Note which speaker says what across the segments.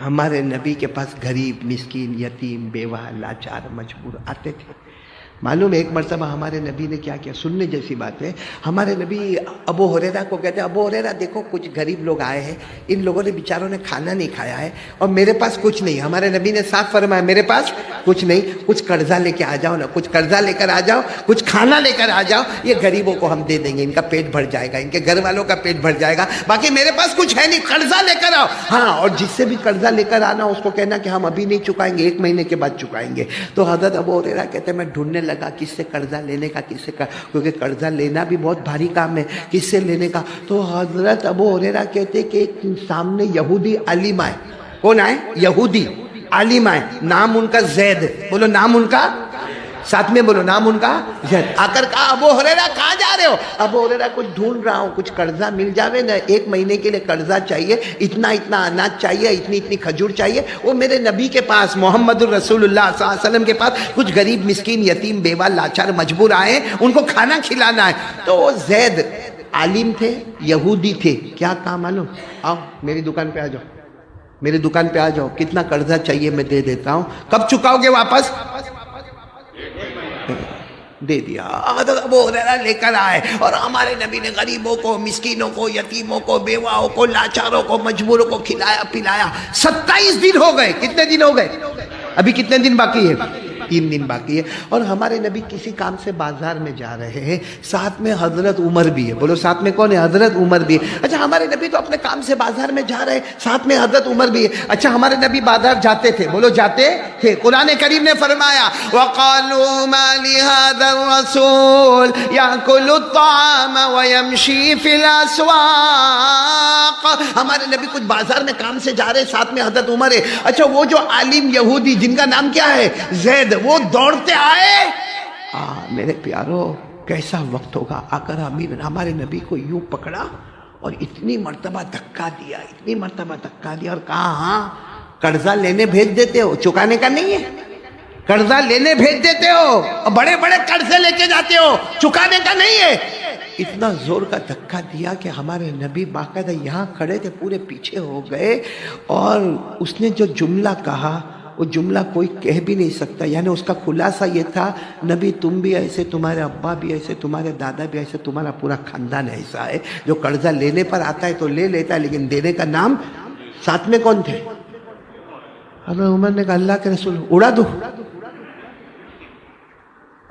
Speaker 1: ہمارے نبی کے پاس غریب، مسکین، یتیم، بیوہ، لاچار، مجبور آتے تھے۔ معلوم ہے ایک مرتبہ ہمارے نبی نے کیا کیا، سننے جیسی بات ہے۔ ہمارے نبی ابو ہریرہ کو کہتے ہیں، ابو ہریرہ دیکھو کچھ غریب لوگ آئے ہیں، ان لوگوں نے بیچاروں نے کھانا نہیں کھایا ہے اور میرے پاس کچھ نہیں۔ ہمارے نبی نے صاف فرمایا میرے پاس کچھ نہیں، کچھ قرضہ لے کے آ جاؤ نا، کچھ قرضہ لے کر آ جاؤ، کچھ کھانا لے کر آ جاؤ، یہ غریبوں کو ہم دے دیں گے، ان کا پیٹ بھر جائے گا، ان کے گھر والوں کا پیٹ بھر جائے گا، باقی میرے پاس کچھ ہے نہیں، قرضہ لے کر آؤ۔ ہاں، اور جس سے بھی قرضہ لے کر آنا اس کو کہنا کہ ہم ابھی نہیں چکائیں گے، 1 مہینے کے بعد چکائیں گے۔ تو حضرت ابو ہریرہ کہتے ہیں میں ڈھونڈنے لگا کس سے قرضہ لینے کا، کس سے کیونکہ قرضہ لینا بھی بہت بھاری کام ہے، کس سے لینے کا۔ تو حضرت ابو ہریرہ کہتے کہ ایک سامنے یہودی عالم آئے۔ کون آئے؟ یہودی عالم آئے، نام ان کا زید، بولو نام ان کا، ساتھ میں بولو نام ان کا زید۔ آ کر کہا ابو ہریرہ کہاں جا رہے ہو؟ ابو ہریرہ کچھ ڈھونڈ رہا ہوں، کچھ قرضہ مل جاوے نا، 1 مہینے کے لیے قرضہ چاہیے، اتنا اتنا اناج چاہیے، اتنی اتنی کھجور چاہیے۔ وہ میرے نبی کے پاس، محمد الرسول اللہ صلی اللہ علیہ وسلم کے پاس کچھ غریب، مسکین، یتیم، بیوہ، لاچار، مجبور آئے ہیں، ان کو کھانا کھلانا ہے۔ تو وہ زید عالم تھے، یہودی تھے، کیا کہا معلوم؟ آؤ میری دکان پہ آ جاؤ، میری دکان پہ آ جاؤ، کتنا قرضہ چاہیے میں دے دیتا ہوں، کب چکاؤ گے واپس؟ دے دیا۔ حضرت ابو ہریرہ لے کر آئے اور ہمارے نبی نے غریبوں کو، مسکینوں کو، یتیموں کو، بیواؤں کو، لاچاروں کو، مجبوروں کو کھلایا پلایا۔ 27 دن ہو گئے۔ کتنے دن ہو گئے؟ ابھی کتنے دن باقی ہے؟ 3 دن باقی ہے۔ اور ہمارے نبی کسی کام سے بازار میں جا رہے ہیں، ساتھ میں حضرت عمر بھی ہے، بولو ساتھ میں کون ہے؟ حضرت عمر بھی ہے۔ اچھا ہمارے نبی تو اپنے کام سے بازار میں جا رہے ہیں، ساتھ میں حضرت عمر بھی ہے۔ اچھا ہمارے نبی بازار جاتے تھے، بولو جاتے تھے۔ قرآن کریم نے فرمایا وَقَالُوا مَا لِهَذَا الرَّسُولِ يَأْكُلُ الطَّعَامَ وَيَمْشِي فِي الْأَسْوَاقِ۔ ہمارے نبی کچھ بازار میں کام سے جا رہے، ساتھ میں حضرت عمر ہے۔ اچھا وہ جو عالم یہودی جن کا نام کیا ہے؟ زید، وہ دوڑتے آئے۔ میرے پیارو کیسا وقت ہوگا، آ کر ہمارے نبی کو یوں پکڑا اور اتنی مرتبہ دھکا دیا، اتنی مرتبہ دھکا دیا اور کہا ہاں قرضہ لینے بھیج دیتے ہو، چکانے کا نہیں ہے، قرضہ لینے بھیج دیتے ہو، بڑے بڑے قرضے لے کے جاتے ہو، چکانے کا نہیں ہے۔ اتنا زور کا دھکا دیا کہ ہمارے نبی باقاعدہ یہاں کھڑے تھے، پورے پیچھے ہو گئے، اور اس نے جو جملہ کہا وہ جملہ کوئی کہہ بھی نہیں سکتا، یعنی اس کا خلاصہ یہ تھا نبی تم بھی ایسے، تمہارے ابا بھی ایسے، تمہارے دادا بھی ایسے، تمہارا پورا خاندان ایسا ہے جو قرضہ لینے پر آتا ہے تو لے لیتا ہے لیکن دینے کا نام۔ ساتھ میں کون تھے؟ حضرت عمر نے کہا اللہ کے رسول اڑا دو،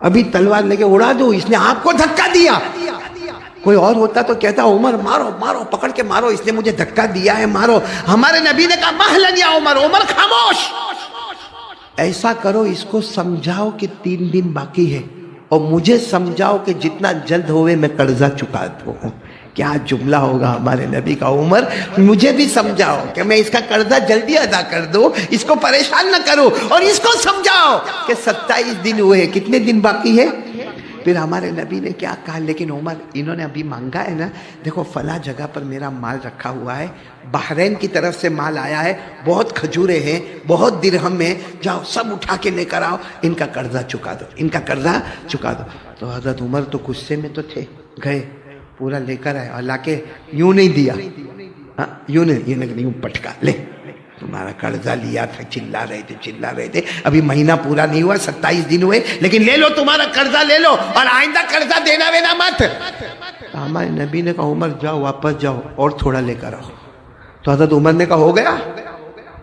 Speaker 1: ابھی تلوار لے کے اڑا دو، اس نے آپ کو دھکا دیا۔ کوئی اور ہوتا تو کہتا عمر مارو مارو، پکڑ کے مارو، اس نے مجھے دھکا دیا ہے، مارو۔ ہمارے نبی نے کہا مہلن یا عمر، عمر خاموش، ایسا کرو اس کو سمجھاؤ کہ 3 دن باقی ہے اور مجھے سمجھاؤ کہ جتنا جلد ہوئے میں قرضہ چکا دوں۔ کیا جملہ ہوگا ہمارے نبی کا، عمر مجھے بھی سمجھاؤ کہ میں اس کا قرضہ جلدی ادا کر دوں، اس کو پریشان نہ کرو، اور اس کو سمجھاؤ کہ 27 دن ہوئے، کتنے دن باقی ہے۔ پھر ہمارے نبی نے کیا کہا، لیکن عمر انہوں نے ابھی مانگا ہے نا، دیکھو فلاں جگہ پر میرا مال رکھا ہوا ہے، بحرین کی طرف سے مال آیا ہے، بہت کھجورے ہیں، بہت درہم ہیں، جاؤ سب اٹھا کے لے کر آؤ، ان کا قرضہ چکا دو، ان کا قرضہ چکا دو۔ تو حضرت عمر تو غصے میں تو تھے، گئے پورا لے کر آئے، اور لا کے یوں نہیں دیا، یوں نہیں، یوں پٹکا، لے تمہارا قرضہ لیا تھا، چلا رہے تھے، ابھی مہینہ پورا نہیں ہوا، 27 دن ہوئے، لیکن لے لو تمہارا قرضہ لے لو، اور آئندہ قرضہ دینا وینا مت۔ ہمارے نبی نے کہا عمر جاؤ واپس جاؤ اور تھوڑا لے کر آؤ۔ تو حضرت عمر نے کہا ہو گیا،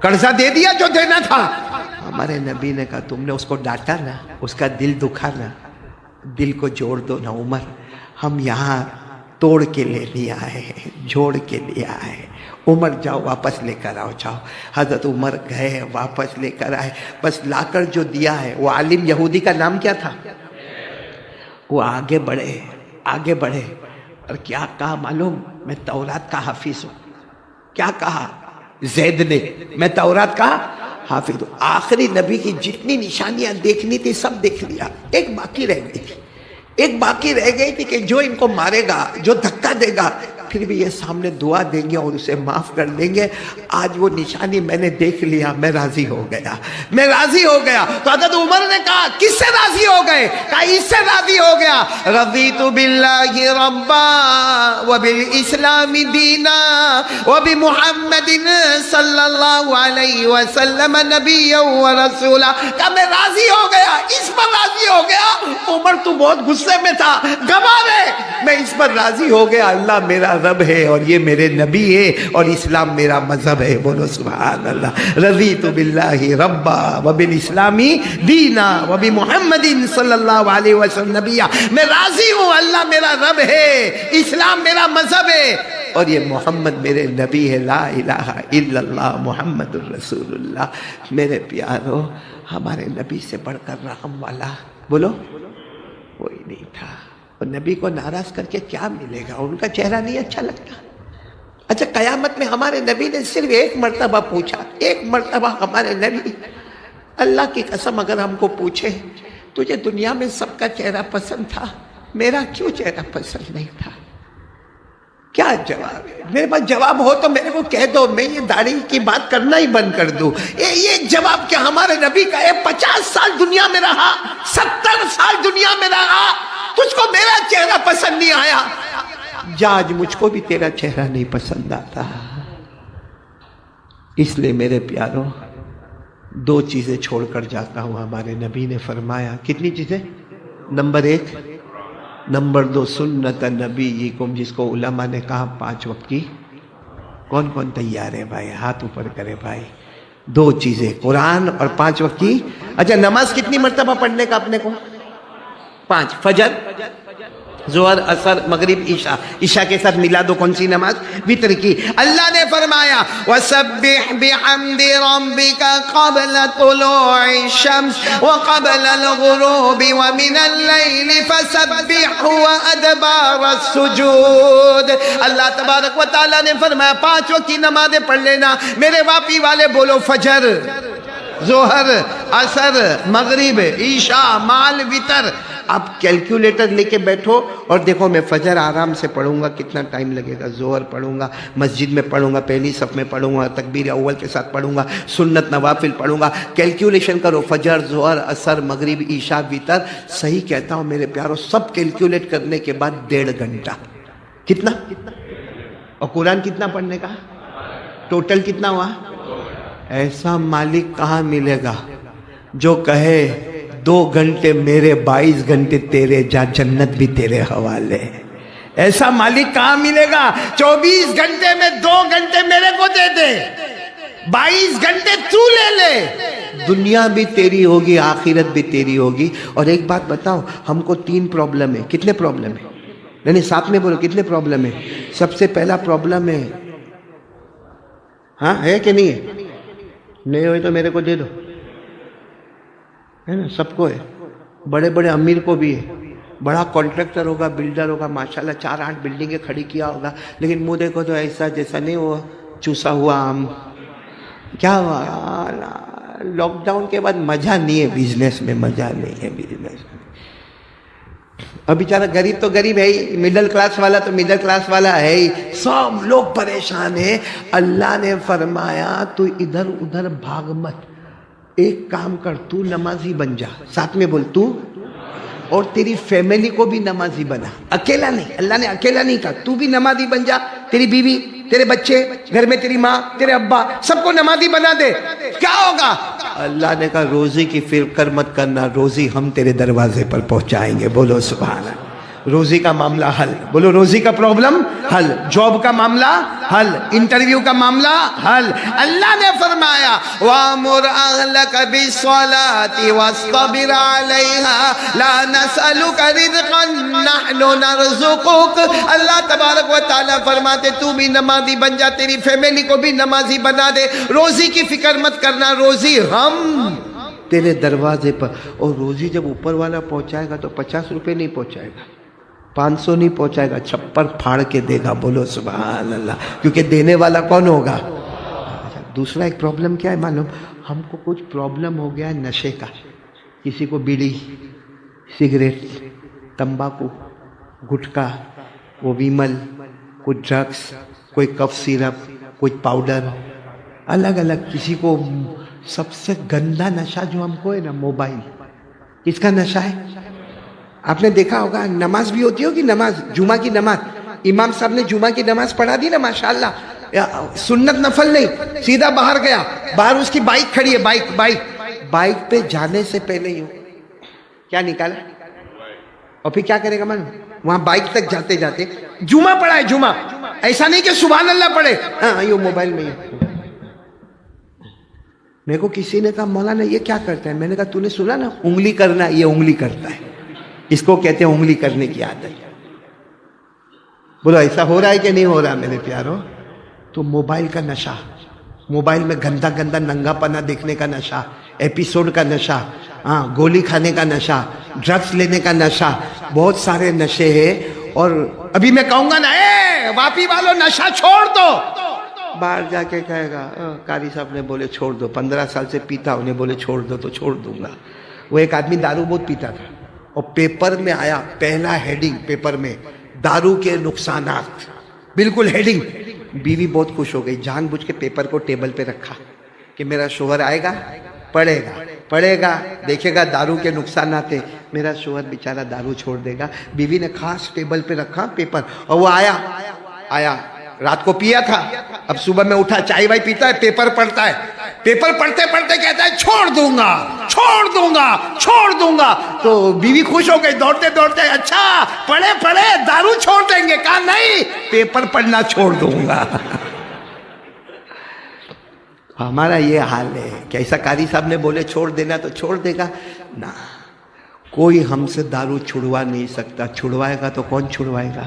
Speaker 1: قرضہ دے دیا جو دینا تھا۔ ہمارے نبی نے کہا تم نے اس کو ڈانٹا نا، اس کا دل دکھا نا، دل کو جوڑ دو نا عمر، ہم یہاں توڑ کے لے لیا ہے، جوڑ کے لیا ہے، عمر جاؤ واپس لے کر آؤ، جاؤ۔ حضرت عمر گئے واپس لے کر آئے، بس لا کر جو دیا ہے، وہ عالم یہودی کا نام کیا تھا؟ وہ آگے بڑھے اور کیا کہا معلوم؟ میں تورات کا حافظ ہوں۔ کیا کہا زید نے؟ میں تورات کا حافظ ہوں۔ آخری نبی کی جتنی نشانیاں دیکھنی تھی سب دیکھ لیا، ایک باقی رہ گئی تھی کہ جو ان کو مارے گا، جو دھکا دے گا، پھر بھی یہ سامنے دعا دیں گے اور اسے معاف کر دیں گے. آج وہ نشانی میں نے دیکھ لیا, میں راضی ہو گیا, میں راضی ہو گیا. تو حضرت عمر نے کہا کس سے راضی ہو گئے؟ کہا اس سے راضی ہو گیا, رضیت باللہ ربا وبالاسلام دینا وبمحمد صلی اللہ علیہ وسلم نبیا ورسولا. کہا میں راضی ہو گیا, اس پر راضی ہو گیا. عمر تو بہت غصے میں تھا, گوا رہے, میں اس پر راضی ہو گیا. اللہ میرا رب ہے اور یہ میرے نبی ہے اور اسلام میرا مذہب ہے. بولو سبحان اللہ. رضیت باللہ ربا وبالاسلام دینا وبمحمد صلی اللہ علیہ وسلم نبیا. میں راضی ہوں, اللہ میرا رب ہے, اسلام میرا مذہب ہے اور یہ محمد میرے نبی ہے. لا الہ الا اللہ محمد الرسول اللہ. میرے پیارو, ہمارے نبی سے بڑھ کر رحم والا بولو کوئی نہیں تھا. اور نبی کو ناراض کر کے کیا ملے گا؟ ان کا چہرہ نہیں اچھا لگتا. اچھا قیامت میں ہمارے نبی نے صرف ایک مرتبہ پوچھا, ایک مرتبہ ہمارے نبی, اللہ کی قسم اگر ہم کو پوچھے تجھے دنیا میں سب کا چہرہ پسند تھا, میرا کیوں چہرہ پسند نہیں تھا؟ کیا جواب ہے؟ میرے پاس جواب ہو تو میرے کو کہہ دو, میں یہ داڑھی کی بات کرنا ہی بند کر دوں. یہ جواب کہ ہمارے نبی کا 50 سال دنیا میں رہا, 70 سال دنیا میں رہا, تجھ کو میرا چہرہ پسند نہیں آیا, جا آج مجھ کو بھی تیرا چہرہ نہیں پسند آتا. اس لیے میرے پیارو 2 چیزیں چھوڑ کر جاتا ہوں. ہمارے نبی نے فرمایا کتنی چیزیں؟ نمبر 1, نمبر 2 سنت نبیکم, جس کو علماء نے کہا 5 وقت کی. کون کون تیار ہے بھائی؟ ہاتھ اوپر کرے بھائی. 2 چیزیں, قرآن اور 5 وقت کی. اچھا نماز کتنی مرتبہ پڑھنے کا اپنے کو؟ 5. فجر, ظہر, عصر, مغرب, عشاء. عشاء کے ساتھ ملا دو کون سی نماز؟ وتر کی. اللہ نے فرمایا وَسَبِّحْ بِحَمْدِ رَبِّكَ قَبْلَ طُلُوعِ الشَّمْسِ وَقَبْلَ الْغُرُوبِ وَمِنَ اللَّيْلِ فَسَبِّحْهُ وَأَدْبَارَ السُّجُودِ. اللہ تبارک و تعالیٰ نے فرمایا 5 وقت کی نمازیں پڑھ لینا. میرے واپی والے بولو فجر, ظہر, عصر, مغرب, عشاء, مال وتر. آپ کیلکولیٹر لے کے بیٹھو اور دیکھو میں فجر آرام سے پڑھوں گا کتنا ٹائم لگے گا, ظہر پڑھوں گا مسجد میں پڑھوں گا, پہلی صف میں پڑھوں گا, تکبیر اول کے ساتھ پڑھوں گا, سنت نوافل پڑھوں گا. کیلکولیشن کرو, فجر, ظہر, عصر, مغرب, عشاء, وتر. صحیح کہتا ہوں میرے پیارو, سب کیلکولیٹ کرنے کے بعد 1.5 گھنٹہ. کتنا؟ اور قرآن کتنا پڑھنے کا ٹوٹل کتنا ہوا؟ ایسا مالک کہاں ملے گا جو کہے 2 گھنٹے میرے 22 گھنٹے تیرے, جا جنت بھی تیرے حوالے. ایسا مالک کہاں ملے گا؟ 24 گھنٹے میں 2 گھنٹے میرے کو دے دے, 22 گھنٹے تو لے لے, دنیا بھی تیری ہوگی, آخرت بھی تیری ہوگی. اور ایک بات بتاؤ, ہم کو 3 پرابلم ہے. کتنے پرابلم ہے؟ نہیں ساتھ میں بولو کتنے پرابلم ہے. سب سے پہلا پرابلم ہے, ہاں ہے کہ نہیں ہے؟ نہیں ہوئے تو میرے کو دے دو, ہے نا, سب کو ہے. بڑے بڑے امیر کو بھی ہے, بڑا کانٹریکٹر ہوگا, بلڈر ہوگا, ماشاءاللہ 4-8 بلڈنگیں کھڑی کیا ہوگا, لیکن منہ دیکھو تو ایسا جیسا نہیں ہوا چوسا ہوا آم. کیا ہوا؟ لاک ڈاؤن کے بعد مزہ نہیں ہے بزنس میں, مزہ نہیں ہے بزنس میں. اب بیچارہ غریب تو غریب ہے ہی, مڈل کلاس والا تو مڈل کلاس والا ہے ہی, سب لوگ پریشان ہیں. اللہ نے فرمایا تو ادھر ادھر بھاگ مت, ایک کام کر, تو نمازی بن جا. ساتھ میں بول تو, اور تیری فیملی کو بھی نمازی بنا. اکیلا نہیں, اللہ نے اکیلا نہیں کہا, تو بھی نمازی بن جا. تیری بیوی, تیرے بچے, گھر میں تیری ماں, تیرے ابا, سب کو نمازی بنا دے. کیا ہوگا؟ اللہ نے کہا روزی کی فکر مت کرنا, روزی ہم تیرے دروازے پر پہنچائیں گے. بولو سبحان اللہ. روزی کا معاملہ حل. بولو روزی کا پرابلم حل, جاب کا معاملہ حل, انٹرویو کا معاملہ حل. اللہ نے فرمایا وَأَمُرْ أَهْلَكَ بِالصَّلَاةِ وَاصْطَبِرْ عَلَيْهَا لَا نَسْأَلُكَ رِزْقًا نَحْنُ نَرْزُقُكَ. اللہ تبارک و تعالیٰ فرماتے تو بھی نمازی بن جا, تیری فیملی کو بھی نمازی بنا دے. روزی کی فکر مت کرنا, روزی ہم تیرے دروازے پر. اور روزی جب اوپر والا پہنچائے گا تو 50 روپے نہیں پہنچائے گا, 500 نہیں پہنچائے گا, چھپر پھاڑ کے دے گا. بولو سبحان اللہ, کیونکہ دینے والا کون ہوگا؟ دوسرا ایک پرابلم کیا ہے معلوم؟ ہم کو کچھ پرابلم ہو گیا ہے نشے کا. کسی کو بیڑی, سگریٹ, تمباکو, گٹکا, وہ ویمل, کوئی ڈرگس، کوئی کف سیرپ، کوئی پاؤڈر، الگ الگ. کسی کو سب سے گندا نشہ جو ہم کو ہے نا، موبائل. کس کا نشہ ہے؟ آپ نے دیکھا ہوگا نماز بھی ہوتی ہوگی، نماز جمعہ کی نماز، امام صاحب نے جمعہ کی نماز پڑھا دی نا ماشاءاللہ، سنت نفل نہیں، سیدھا باہر گیا، باہر اس کی بائک کھڑی ہے، بائک پہ جانے سے پہلے ہی کیا نکالا اور پھر کیا کرے گا من وہاں بائک تک جاتے جاتے جمعہ پڑھا ہے. جمعہ ایسا نہیں کہ سبحان اللہ پڑھے، ہاں یہ موبائل میں. میرے کو کسی نے کہا مولانا یہ کیا کرتا ہے؟ میں نے کہا تو نے سنا نا انگلی کرنا، یہ انگلی کرتا ہے، اس کو کہتے ہیں انگلی کرنے کی عادت. بولو ایسا ہو رہا ہے کہ نہیں ہو رہا میرے پیارو؟ تو موبائل کا نشہ، موبائل میں گندا گندا ننگا پنا دیکھنے کا نشہ، ایپیسوڈ کا نشہ، ہاں گولی کھانے کا نشہ، ڈرگس لینے کا نشہ، بہت سارے نشے ہیں. اور ابھی میں کہوں گا نا اے واپی والوں نشہ چھوڑ دو، باہر جا کے کہے گا قاری صاحب نے بولے چھوڑ دو، 15 سال سے پیتا، انہیں بولے چھوڑ دو تو چھوڑ دوں گا. وہ ایک آدمی دارو بہت پیتا تھا اور پیپر میں آیا پہلا ہیڈنگ، پیپر میں دارو کے نقصانات، بالکل ہیڈنگ. بیوی بہت خوش ہو گئی، جان بوجھ کے پیپر کو ٹیبل پہ رکھا کہ میرا شوہر آئے گا پڑھے گا دیکھے گا دارو کے نقصانات ہیں، میرا شوہر بیچارہ دارو چھوڑ دے گا. بیوی نے خاص ٹیبل پہ رکھا پیپر، اور وہ آیا رات کو پیا تھا، اب صبح میں اٹھا چائے وائی پیتا ہے، پیپر پڑھتا ہے، پیپر پڑھتے پڑھتے کہتا ہے چھوڑ دوں گا. تو بیوی خوش ہو گئی، دوڑتے دوڑتے اچھا پڑھے دارو چھوڑ دیں گے؟ کہا نہیں، پیپر پڑھنا چھوڑ دوں گا. ہمارا یہ حال ہے کہ ایسا قاری صاحب نے بولے چھوڑ دینا تو چھوڑ دے گا نا. کوئی ہم سے دارو چھڑوا نہیں سکتا، چھڑوائے گا تو کون چھڑوائے گا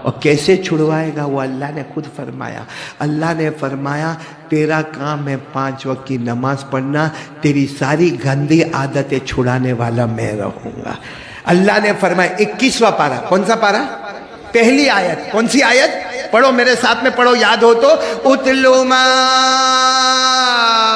Speaker 1: اور کیسے چھڑوائے گا؟ وہ اللہ نے خود فرمایا. اللہ نے فرمایا تیرا کام ہے 5 وقت کی نماز پڑھنا، تیری ساری گندی عادتیں چھڑانے والا میں رہوں گا. اللہ نے فرمایا 21واں پارہ، کون سا پارہ؟ پہلی آیت، کون سی آیت؟ پڑھو میرے ساتھ میں، پڑھو یاد ہو تو. اتلو ما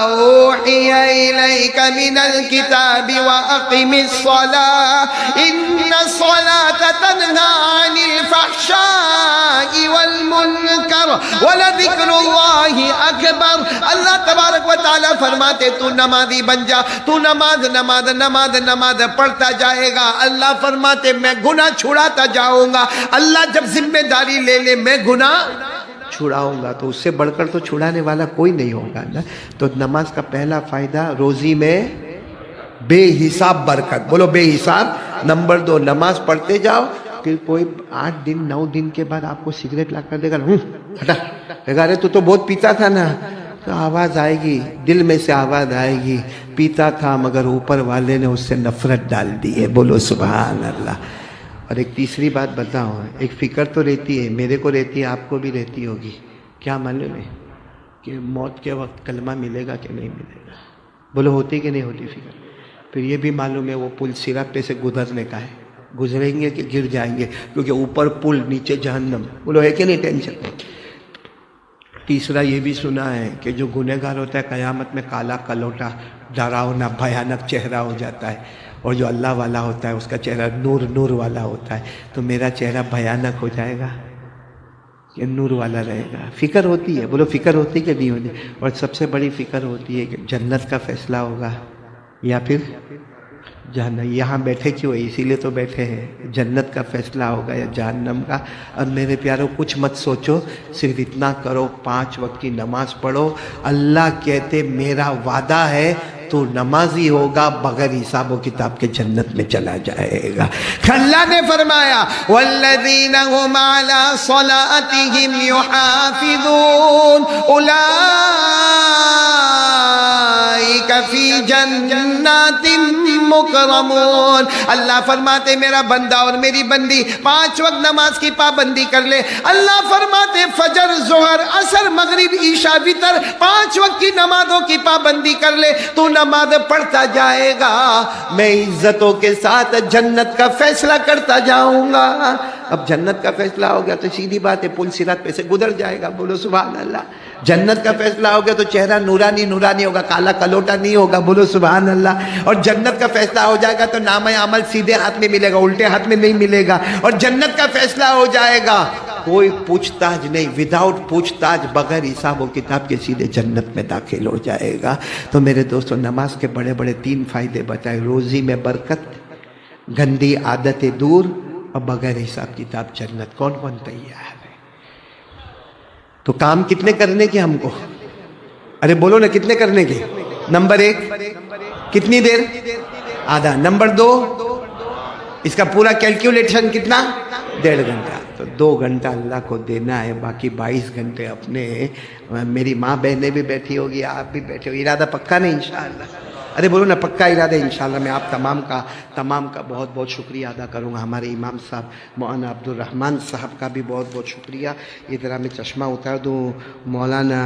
Speaker 1: اوحی الیک من الکتاب واقم الصلاۃ ان الصلاۃ تنہی عن الفحشاء والمنکر ولذکر اللہ اکبر. اللہ تبارک و تعالیٰ فرماتے تو نمازی بن جا، تو نماز پڑھتا جائے گا. اللہ فرماتے میں گناہ چھڑاتا جاؤں گا. اللہ جب ذمہ داری لے لے میں گناہ چھڑاؤں گا تو اس سے بڑھ کر تو چھڑانے والا کوئی نہیں ہوگا نا. تو نماز کا پہلا فائدہ، روزی میں بے حساب برکت. بولو بے حساب. نمبر 2، نماز پڑھتے جاؤ، پھر کوئی 8 دن 9 دن کے بعد آپ کو سگریٹ لا کر دے گا، ہٹا ارے تو بہت پیتا تھا نا، تو آواز آئے گی، دل میں سے آواز آئے گی پیتا تھا مگر اوپر والے نے اس سے نفرت ڈال دی ہے. بولو سبحان اللہ. اور ایک تیسری بات بتاؤ، ایک فکر تو رہتی ہے، میرے کو رہتی ہے، آپ کو بھی رہتی ہوگی. کیا معلوم ہے کہ موت کے وقت کلمہ ملے گا کہ نہیں ملے گا؟ بولو ہوتی کہ نہیں ہوتی فکر؟ پھر یہ بھی معلوم ہے وہ پل صراط پہ سے گزرنے کا ہے، گزریں گے کہ گر جائیں گے، کیونکہ اوپر پل نیچے جہنم. بولو ہے کہ نہیں ٹینشن؟ تیسرا یہ بھی سنا ہے کہ جو گنہگار ہوتا ہے قیامت میں کالا کلوٹا ڈراؤنا بھیانک چہرہ ہو جاتا ہے، اور جو اللہ والا ہوتا ہے اس کا چہرہ نور والا ہوتا ہے. تو میرا چہرہ بھیانک ہو جائے گا کہ نور والا رہے گا؟ فکر ہوتی ہے. بولو فکر ہوتی کہ نہیں ہوتی؟ اور سب سے بڑی فکر ہوتی ہے کہ جنت کا فیصلہ ہوگا یا پھر جہنم. یہاں بیٹھے کیوں ہے؟ اسی لیے تو بیٹھے ہیں. جنت کا فیصلہ ہوگا یا جہنم کا. اب میرے پیاروں کچھ مت سوچو، صرف اتنا کرو 5 وقت کی نماز پڑھو. اللہ کہتے میرا وعدہ ہے تو نمازی ہوگا بغیر حساب و کتاب کے جنت میں چلا جائے گا. اللہ نے فرمایا والذین هم علی صلاتهم یحافظون اولئک فی جنات مکرمون. اللہ فرماتے میرا بندہ اور میری بندی 5 وقت نماز کی پابندی کر لے. اللہ فرماتے فجر ظہر عصر مغرب عشاء وتر 5 وقت کی نمازوں کی پابندی کر لے، تو نماز پڑھتا جائے گا، میں عزتوں کے ساتھ جنت کا فیصلہ کرتا جاؤں گا. اب جنت کا فیصلہ ہو گیا تو سیدھی بات ہے پل صراط پہ سے گزر جائے گا. بولو سبحان اللہ. جنت کا فیصلہ ہو گیا تو چہرہ نورانی ہوگا، کالا کلوٹا نہیں ہوگا. بولو سبحان اللہ. اور جنت کا فیصلہ ہو جائے گا تو نامہ عمل سیدھے ہاتھ میں ملے گا، الٹے ہاتھ میں نہیں ملے گا. اور جنت کا فیصلہ ہو جائے گا کوئی پوچھ تاچھ نہیں، وداؤٹ پوچھ تاچھ، بغیر حساب و کتاب کے سیدھے جنت میں داخل ہو جائے گا۔ تو میرے دوستوں، نماز کے بڑے بڑے 3 فائدے بتائے، روزی میں برکت، گندی عادتیں دور، اور بغیر حساب کتاب جنت۔ کون کون تیار ہے؟ تو کام کتنے کرنے کے ہم کو؟ ارے بولو نا، کتنے کرنے کے؟ نمبر 1 کتنی دیر؟ آدھا۔ نمبر 2 اس کا پورا کیلکولیشن کتنا؟ 1.5 گھنٹہ۔ تو 2 گھنٹہ اللہ کو دینا ہے، باقی 22 گھنٹے اپنے۔ میری ماں بہنیں بھی بیٹھی ہوگی، آپ بھی بیٹھے ہو، ارادہ پکا نہیں انشاءاللہ؟ ارے بولو نا، پکا ارادہ انشاءاللہ۔ میں آپ تمام کا بہت بہت شکریہ ادا کروں گا۔ ہمارے امام صاحب مولانا عبدالرحمن صاحب کا بھی بہت بہت شکریہ۔ یہ ذرا میں چشمہ اتار دوں۔ مولانا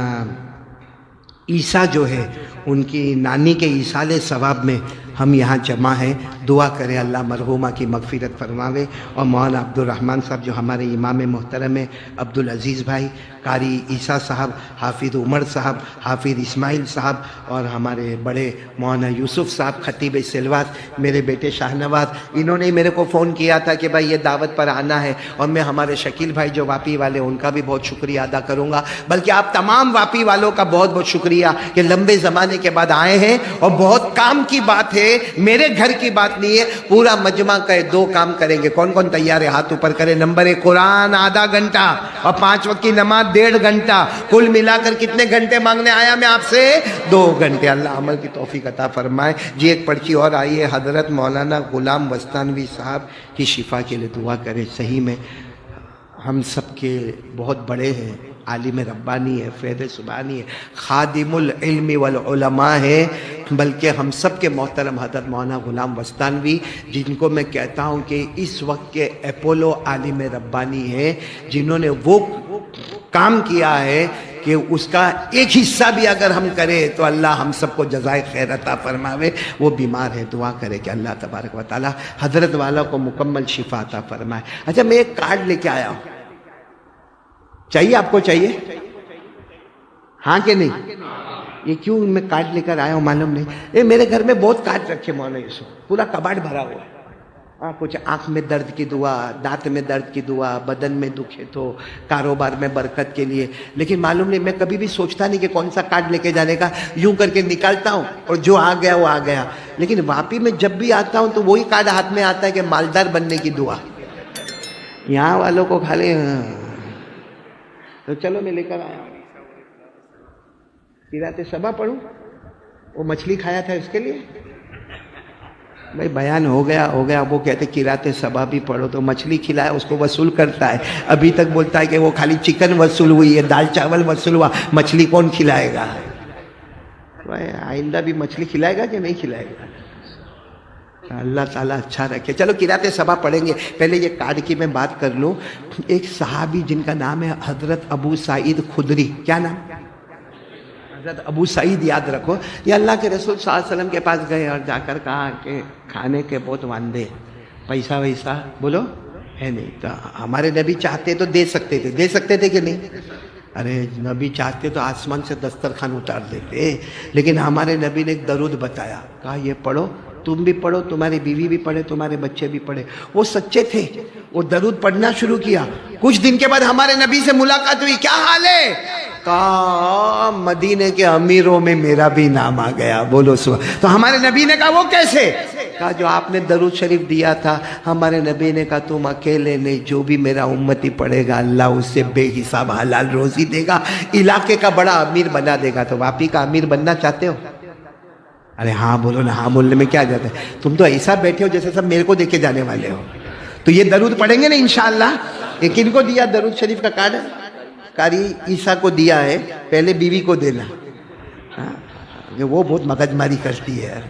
Speaker 1: عیسیٰ جو ہے، ان کی نانی کے ایصال ثواب میں ہم یہاں جمع ہیں۔ دعا کریں اللہ مرحومہ کی مغفرت فرماوے۔ اور مولانا عبدالرحمن صاحب جو ہمارے امام محترم ہیں، عبدالعزیز بھائی، قاری عیسیٰ صاحب، حافظ عمر صاحب، حافظ اسماعیل صاحب، اور ہمارے بڑے مولانا یوسف صاحب خطیب سلوات، میرے بیٹے شاہ نواز، انہوں نے میرے کو فون کیا تھا کہ بھائی یہ دعوت پر آنا ہے۔ اور میں ہمارے شکیل بھائی جو واپی والے، ان کا بھی بہت شکریہ ادا کروں گا۔ بلکہ آپ تمام واپی والوں کا بہت بہت شکریہ کہ لمبے زمانے کے بعد آئے ہیں۔ اور بہت کام کی بات ہے، میرے گھر کی بات نہیں ہے، پورا مجمع کا 2 کام کریں گے۔ کون کون تیار ہے؟ ہاتھ اوپر کریں۔ نمبر 1 قرآن آدھا گھنٹہ، اور 5 وقت کی نماز 1.5 گھنٹہ۔ کل ملا کر کتنے گھنٹے مانگنے آیا میں آپ سے؟ 2 گھنٹے۔ اللہ عمل کی توفیق عطا فرمائے۔ جی ایک پرچی اور آئی ہے، حضرت مولانا غلام وستانوی صاحب کی شفا کے لیے دعا کریں۔ صحیح میں ہم سب کے بہت بڑے ہیں، عالم ربانی ہے، فیض سبحانی ہے، خادم العلم والعلماء ہے، بلکہ ہم سب کے محترم حضرت مولانا غلام وستانوی، جن کو میں کہتا ہوں کہ اس وقت کے اپولو عالم ربانی ہیں، جنہوں نے وہ کام کیا ہے کہ اس کا ایک حصہ بھی اگر ہم کریں تو اللہ ہم سب کو جزائے خیر عطا فرماوے۔ وہ بیمار ہے، دعا کرے کہ اللہ تبارک و تعالی حضرت والا کو مکمل شفا عطا فرمائے۔ اچھا، میں ایک کارڈ لے کے آیا ہوں، چاہیے آپ کو؟ چاہیے ہاں کہ نہیں؟ یہ کیوں میں کارڈ لے کر آیا ہوں معلوم نہیں۔ میرے گھر میں بہت کارڈ رکھے مولانا یوسف، پورا کباڑ بھرا ہوا ہے۔ کچھ آنکھ میں درد کی دعا، دانت میں درد کی دعا، بدن میں دکھ ہے تو کاروبار میں برکت کے لیے، لیکن معلوم نہیں، میں کبھی بھی سوچتا نہیں کہ کون سا کارڈ لے کے جانے کا، یوں کر کے نکالتا ہوں اور جو آ گیا وہ آ گیا۔ لیکن واپی میں جب بھی آتا ہوں تو وہی کارڈ ہاتھ میں آتا ہے کہ مالدار بننے کی دعا۔ یہاں والوں کو خالی تو چلو میں لے کر آیا ہوں۔ قرأت صبا پڑھوں؟ وہ مچھلی کھایا تھا اس کے لیے بھائی بیان ہو گیا۔ وہ کہتے قرأت صبا بھی پڑھو، تو مچھلی کھلایا اس کو وصول کرتا ہے۔ ابھی تک بولتا ہے کہ وہ خالی چکن وصول ہوئی ہے، دال چاول وصول ہوا، مچھلی کون کھلائے گا؟ آئندہ بھی مچھلی کھلائے گا کہ نہیں کھلائے گا؟ اللہ تعالیٰ اچھا رکھے۔ چلو قرأت صبا پڑھیں گے۔ پہلے یہ کارڈ کی میں بات کر لوں۔ ایک صحابی جن کا نام ہے حضرت ابو سعید خدری، کیا نام؟ حضرت ابو سعید، یاد رکھو۔ یہ اللہ کے رسول صلی اللہ علیہ وسلم کے پاس گئے اور جا کر کہا کہ کھانے کے بہت واندے، پیسہ ویسا بولو ہے نہیں۔ تو ہمارے نبی چاہتے تو دے سکتے تھے کہ نہیں؟ ارے نبی چاہتے تو آسمان سے دسترخوان اتار دیتے، لیکن ہمارے نبی نے ایک درود بتایا، کہا یہ پڑھو، تم بھی پڑھو، تمہاری بیوی بھی پڑھے، تمہارے بچے بھی پڑھے۔ وہ سچے تھے، وہ درود پڑھنا شروع کیا۔ کچھ دن کے بعد ہمارے نبی سے ملاقات ہوئی، کیا حال ہے؟ کہا مدینے کے امیروں میں میرا بھی نام آ گیا، بولو سبحان۔ تو ہمارے نبی نے کہا وہ کیسے؟ کہا جو آپ نے درود شریف دیا تھا، ہمارے نبی نے کہا تم اکیلے نہیں، جو بھی میرا امتی پڑھے گا اللہ اس سے بے حساب حلال روزی دے گا، علاقے کا بڑا امیر بنا دے گا۔ تو واپی کا امیر بننا چاہتے ہو؟ ارے ہاں بولو نا، ہاں بولنے میں کیا جاتا ہے؟ تم تو ایسا بیٹھے ہو جیسے سب میرے کو دے کے جانے والے ہو۔ تو یہ درود پڑھیں گے نا انشاءاللہ۔ یہ کن کو دیا درود شریف کا کارڈ؟ قاری عیسیٰ کو دیا ہے، پہلے بیوی کو دینا، وہ بہت مغز ماری کرتی ہے۔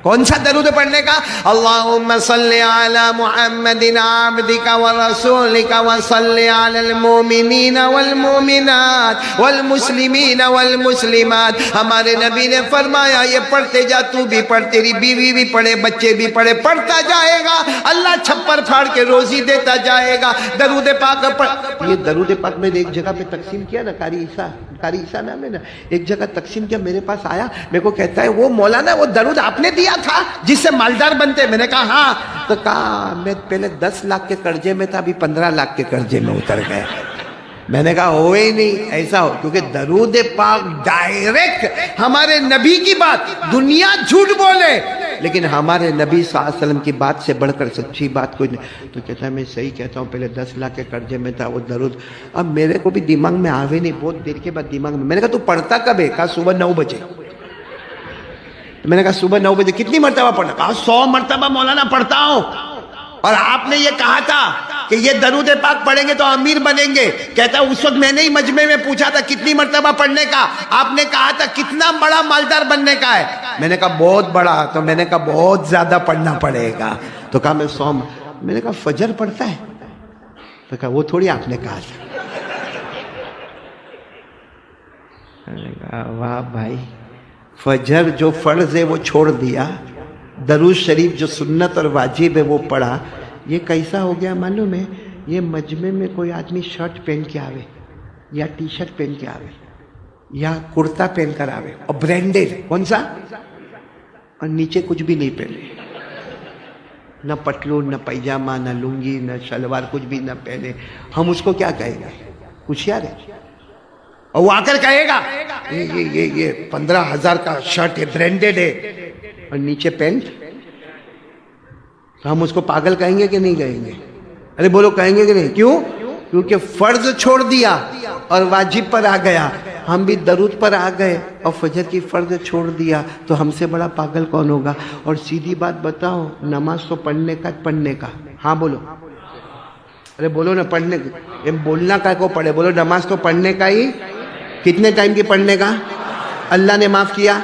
Speaker 1: کون سا درود پڑھنے کا؟ اللہم صلی علی محمد عبدک ورسولک وصلی علی المومنین والمومنات والمسلمین والمسلمات۔ ہمارے نبی نے فرمایا یہ پڑھتے جا، تو بھی پڑھ، تیری بیوی بھی پڑھے، بچے بھی پڑھے، پڑھتا جائے گا، اللہ چھپر پھاڑ کے روزی دیتا جائے گا۔ درود پاک پڑھ۔ یہ درود پاک میں نے ایک جگہ پہ تقسیم کیا نا قاری عیسیٰ، قاری عیسیٰ نام ہے نا, ایک جگہ تقسیم کیا, میرے پاس آیا, میرے کو کہتا ہے وہ مولانا وہ درود آپ نے دیا تھا جس سے مالدار بنتے. میں نے کہا ہاں. تو کہا میں پہلے 10 لاکھ کے قرضے میں تھا, ابھی 15 لاکھ کے قرضے میں اتر گئے. میں نے کہا ہوئے ہی نہیں ایسا ہو, کیونکہ درود پاک ڈائریکٹ ہمارے نبی کی بات, دنیا جھوٹ بولے لیکن ہمارے نبی صلی اللہ علیہ وسلم کی بات سے بڑھ کر سچی بات کوئی نہیں. تو کہتا ہے میں صحیح کہتا ہوں, پہلے 10 لاکھ کے قرضے میں تھا وہ درود. اب میرے کو بھی دماغ میں آوے نہیں, بہت دیر کے بعد دماغ میں نے کہا تو پڑھتا کب ہے؟ کہا صبح 9 بجے. میں نے کہا صبح 9 بجے کتنی مرتبہ پڑھنا؟ کہا 100 مرتبہ مولانا پڑھتا ہوں. اور آپ نے یہ کہا تھا کہ یہ درود پاک پڑھیں گے تو امیر بنیں گے. کہتا اس وقت میں نے ہی مجمع میں پوچھا تھا کتنی مرتبہ پڑھنے کا, آپ نے کہا تھا کتنا بڑا مالدار بننے کا ہے. میں نے کہا بہت بڑا. تو میں نے کہا بہت زیادہ پڑھنا پڑے گا. تو کہا میں 100. میں نے کہا فجر پڑھتا ہے؟ تو کہا وہ تھوڑی آپ نے کہا تھا. میں نے کہا واہ بھائی, فجر جو فرض ہے وہ چھوڑ دیا, درود شریف جو سنت اور واجب ہے وہ پڑھا. یہ کیسا ہو گیا معلوم ہے؟ یہ مجمع میں کوئی آدمی شرٹ پہن کے آوے یا ٹی شرٹ پہن کے آوے یا کرتا پہن کر آوے اور برینڈڈ کون سا, اور نیچے کچھ بھی نہیں پہنے, نہ پتلون, نہ پیجامہ, نہ لنگی, نہ شلوار, کچھ بھی نہ پہنے. ہم اس کو کیا کہیں گے؟ ہوشیار ہے. اور وہ آ کر کہے گا یہ 15,000 کا شرٹ ہے, برینڈڈ ہے, اور نیچے پینٹ. تو ہم اس کو پاگل کہیں گے کہ نہیں کہیں گے؟ ارے بولو کہیں گے کہ نہیں؟ کیوں؟ کیونکہ فرض چھوڑ دیا اور واجب پر آ گیا. ہم بھی درود پر آ گئے اور فجر کی فرض چھوڑ دیا, تو ہم سے بڑا پاگل کون ہوگا؟ اور سیدھی بات بتاؤ, نماز تو پڑھنے کا. ہاں بولو, ارے بولو نا, پڑھنے کا. بولنا کا کو پڑھے, بولو نماز تو پڑھنے کا ہی. کتنے ٹائم کی پڑھنے کا؟ اللہ نے معاف کیا.